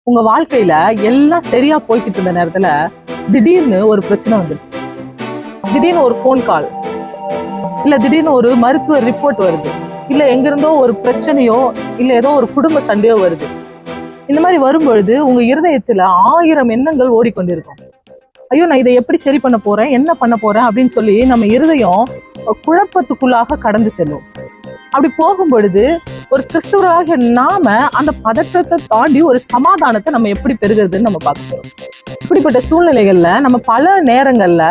உங்க வாழ்க்கையில எல்லாம் சரியா போய்கிட்டு இருந்த நேரத்துல திடீர்னு ஒரு பிரச்சனை வந்துருச்சு. திடீர்னு ஒரு ஃபோன் கால், இல்ல திடீர்னு ஒரு மருத்துவ ரிப்போர்ட் வருது, இல்ல எங்க இருந்தோ ஒரு பிரச்சனையோ இல்ல ஏதோ ஒரு குடும்ப சண்டையோ வருது. இந்த மாதிரி வரும்பொழுது உங்க இருதயத்துல 1000 எண்ணங்கள் ஓடிக்கொண்டிருக்கும். ஐயோ, நான் இதை எப்படி சரி பண்ண போறேன், என்ன பண்ண போறேன் அப்படின்னு சொல்லி நம்ம இருதயம் குழப்பத்துக்குள்ளாக கடந்து செல்லும். அப்படி போகும் பொழுது ஒரு கிறிஸ்துவராக நாம அந்த பதற்றத்தை தாண்டி ஒரு சமாதானத்தை நம்ம எப்படி பெறுகிறதுன்னு நம்ம பார்க்க போறோம். இப்படிப்பட்ட சூழ்நிலைகள்ல நம்ம பல நேரங்கள்ல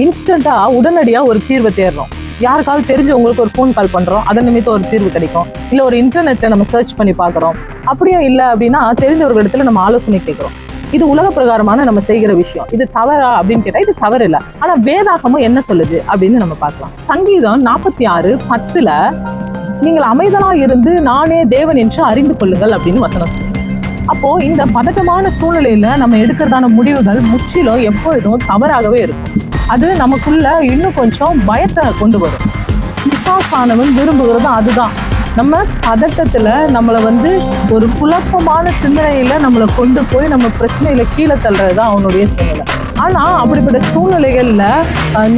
இன்ஸ்டன்டா உடனடியா ஒரு தீர்வை தேடுறோம். யாருக்காவது தெரிஞ்சவங்களுக்கு ஒரு ஃபோன் கால் பண்றோம், அதன் நிமித்தம் ஒரு தீர்வு கிடைக்கும். இல்ல ஒரு இன்டர்நெட்ல நம்ம சர்ச் பண்ணி பார்க்குறோம். அப்படியும் இல்லை அப்படின்னா தெரிஞ்சவர்களிடத்துல நம்ம ஆலோசனை கேட்கிறோம். இது உலக பிரகாரமான நம்ம செய்கிற விஷயம். இது தவறா அப்படின்னு கேட்டா இது தவறு இல்லை. ஆனா வேதாகமும் என்ன சொல்லுது அப்படின்னு நம்ம பார்க்கலாம். சங்கீதம் 46:10 நீங்கள் அமைதலா இருந்து நானே தேவன் என்று அறிந்து கொள்ளுங்கள் அப்படின்னு வசனம் சொல்லுங்க. அப்போ இந்த பதட்டமான சூழ்நிலையில நம்ம எடுக்கிறதான முடிவுகள் முற்றிலும் எப்பொழுதும் தவறாகவே இருக்கும். அது நமக்குள்ள இன்னும் கொஞ்சம் பயத்தை கொண்டு வரும். பிசாசானவன் விரும்புகிறது அதுதான். நம்ம பதட்டத்துல நம்மளை ஒரு குழப்பமான சிந்தனையில நம்மளை கொண்டு போய் நம்ம பிரச்சனையில கீழே தள்ளுறதுதான் அவனுடைய சூழ்நிலை. ஆனா அப்படிப்பட்ட சூழ்நிலைகள்ல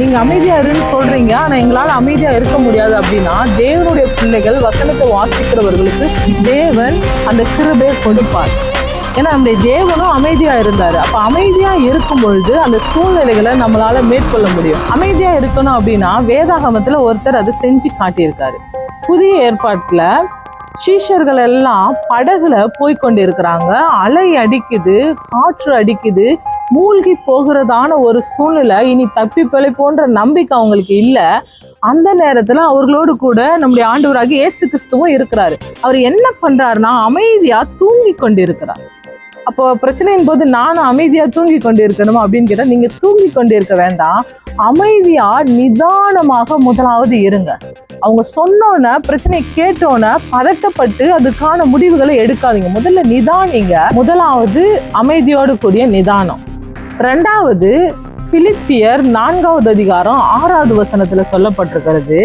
நீங்க அமைதியா இருன்னு சொல்றீங்க, ஆனா எங்களால அமைதியா இருக்க முடியாது அப்படின்னா தேவனுடைய பிள்ளைகள் வசனத்தை வாசிக்கிறவர்களுக்கு தேவன் அந்த கிருபையை கொடுப்பார். ஏன்னா நம்முடைய தேவனும் அமைதியா இருந்தாரு. அப்ப அமைதியா இருக்கும் பொழுது அந்த சூழ்நிலைகளை நம்மளால மேற்கொள்ள முடியும். அமைதியா இருக்கணும் அப்படின்னா வேதாகமத்துல ஒருத்தர் அதை செஞ்சு காட்டியிருக்காரு. புதிய ஏற்பாட்டுல சீஷர்கள் எல்லாம் படகுல போய்கொண்டு இருக்கிறாங்க. அலை அடிக்குது, காற்று அடிக்குது, மூழ்கி போகிறதான ஒரு சூழ்நிலை. இனி தப்பி பிழைப்போன்ற நம்பிக்கை அவங்களுக்கு இல்லை. அந்த நேரத்துல அவர்களோடு கூட நம்முடைய ஆண்டவராகிய இயேசு கிறிஸ்துவும் இருக்கிறாரு. அவர் என்ன பண்றாருன்னா அமைதியா தூங்கி கொண்டு இருக்கிறார். அப்போ பிரச்சனையின் போது நானும் அமைதியா தூங்கி கொண்டு இருக்கணுமா அப்படின்னு கேட்டா நீங்க தூங்கி கொண்டு இருக்க வேண்டாம். அமைதியா நிதானமாக முதலாவது இருங்க. அவங்க சொன்னோன்ன பிரச்சனையை கேட்டோன்னே பதட்டப்பட்டு அதுக்கான முடிவுகளை எடுக்காதீங்க. முதல்ல நிதானிங்க. முதலாவது அமைதியோடு கூடிய நிதானம். 2வது பிலிப்பியர் 4வது அதிகாரம் 6வது வசனத்துல சொல்லப்பட்டிருக்கிறது,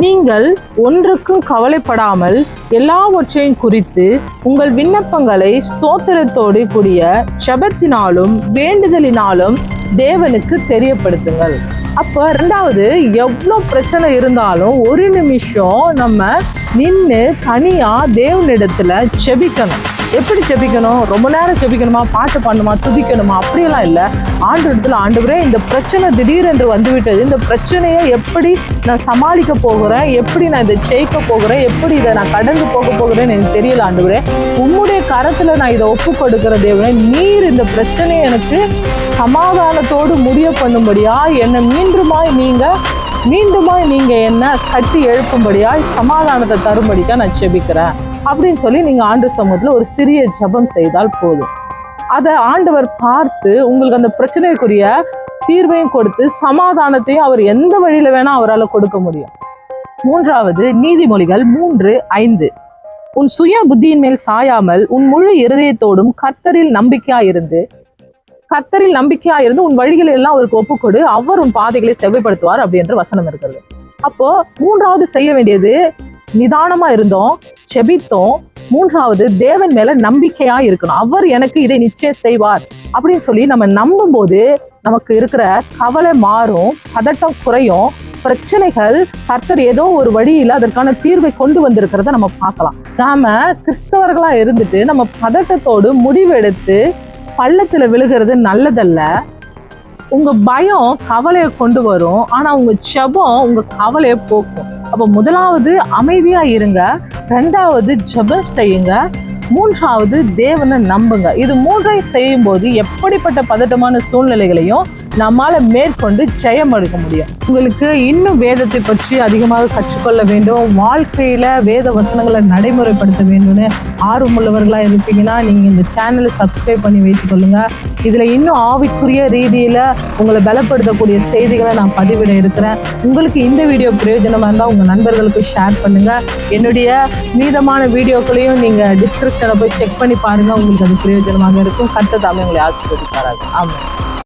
நீங்கள் ஒன்றுக்கும் கவலைப்படாமல் எல்லாவற்றையும் குறித்து உங்கள் விண்ணப்பங்களை ஸ்தோத்திரத்தோடு கூடிய ஜெபத்தினாலும் வேண்டுதலினாலும் தேவனுக்கு தெரியப்படுத்துங்கள். அப்போ 2வது எவ்வளோ பிரச்சனை இருந்தாலும் ஒரு நிமிஷம் நம்ம நின்று தனியா தேவனிடத்துல ஜெபிக்கணும். எப்படி ஜெபிக்கணும்? ரொம்ப நேரம் ஜெபிக்கணுமா, பாட்டு பண்ணணுமா, துதிக்கணுமா? அப்படியெல்லாம் இல்லை. ஆண்டவரிடத்துல, ஆண்டவரே இந்த பிரச்சனை திடீரென்று வந்துவிட்டது, இந்த பிரச்சனையை எப்படி நான் சமாளிக்க போகிறேன், எப்படி நான் இதை ஜெயிக்க போகிறேன், எப்படி இதை நான் கடந்து போக போகிறேன்னு எனக்கு தெரியல ஆண்டவரே. உம்முடைய கரத்துல நான் இதை ஒப்பு கொடுக்கிற தேவனே, நீர் இந்த பிரச்சனையை எனக்கு சமாதானத்தோடு முடிய பண்ணும்படியா என்னை மீண்டுமாய் நீங்க என்ன கட்டி எழுப்பும்படியாய் சமாதானத்தை தரும்படிக்கா நான் ஜெபிக்கிறேன் அப்படின்னு சொல்லி நீங்க ஆண்டவர் சமூகத்துல ஒரு சிறிய ஜெபம் செய்தால் போதும். அதை ஆண்டவர் பார்த்து உங்களுக்கு அந்த பிரச்சனைக்குரிய தீர்வையும் கொடுத்து சமாதானத்தையும் அவர் எந்த வழியில வேணா அவரால் கொடுக்க முடியும். 3வது நீதிமொழிகள் 3:5 உன் சுய புத்தியின் மேல் சாயாமல் உன் முழு இருதயத்தோடும் கர்த்தரில் நம்பிக்கையாயிருந்து உன் வழிகளை எல்லாம் அவருக்கு ஒப்புக்கொடு, அவர் உன் பாதைகளை செவ்வைப்படுத்துவார் அப்படின்ற வசனம் இருக்கிறது. அப்போ 3வது செய்ய வேண்டியது நிதானமா இருந்தோம், செபித்தோம். 3வது தேவன் மேல நம்பிக்கையா இருக்கணும். அவர் எனக்கு இதை நிச்சயம் செய்வார் அப்படின்னு சொல்லி நம்ம நம்பும் போது நமக்கு இருக்கிற கவலை மாறும், பதட்டம் குறையும். பிரச்சனைகள் கர்த்தர் ஏதோ ஒரு வழியில அதற்கான தீர்வை கொண்டு வந்திருக்கிறத நம்ம பார்க்கலாம். நாம கிறிஸ்தவர்களா இருந்துட்டு நம்ம பதட்டத்தோடு முடிவெடுத்து பள்ளத்துல விழுகிறது நல்லதல்ல. உங்க பயம் கவலையை கொண்டு வரும், ஆனா உங்க ஜெபம் உங்க கவலையை போக்கும். அப்ப முதலாவது அமைதியா இருங்க, 2வது ஜெபம் செய்யுங்க, 3வது தேவனை நம்புங்க. இது 3ஐயும் செய்யும் போது எப்படிப்பட்ட பதட்டமான சூழ்நிலைகளையும் நம்மால மேற்கொண்டு ஜெயம் எடுக்க முடியும். உங்களுக்கு இன்னும் வேதத்தை பற்றி அதிகமாக கற்றுக்கொள்ள வேண்டும், வாழ்க்கையில வேத வசனங்களை நடைமுறைப்படுத்த வேண்டும்னு ஆர்வமுள்ளவர்களா இருப்பீங்கன்னா நீங்க இந்த சேனலை சப்ஸ்கிரைப் பண்ணி வைத்துக் கொள்ளுங்க. இதுல இன்னும் ஆவிக்குரிய ரீதியில உங்களை பலப்படுத்தக்கூடிய செய்திகளை நான் பதிவிட இருக்கிறேன். உங்களுக்கு இந்த வீடியோ பிரயோஜனமா இருந்தா உங்க நண்பர்களுக்கு ஷேர் பண்ணுங்க. என்னுடைய மீதமான வீடியோக்களையும் நீங்க டிஸ்கிரிப்ஷன்ல போய் செக் பண்ணி பாருங்க, உங்களுக்கு அது பிரயோஜனமாக இருக்கும். கர்த்தர் தாமே உங்களை ஆசீர்வதிப்பாராக. ஆமாம்.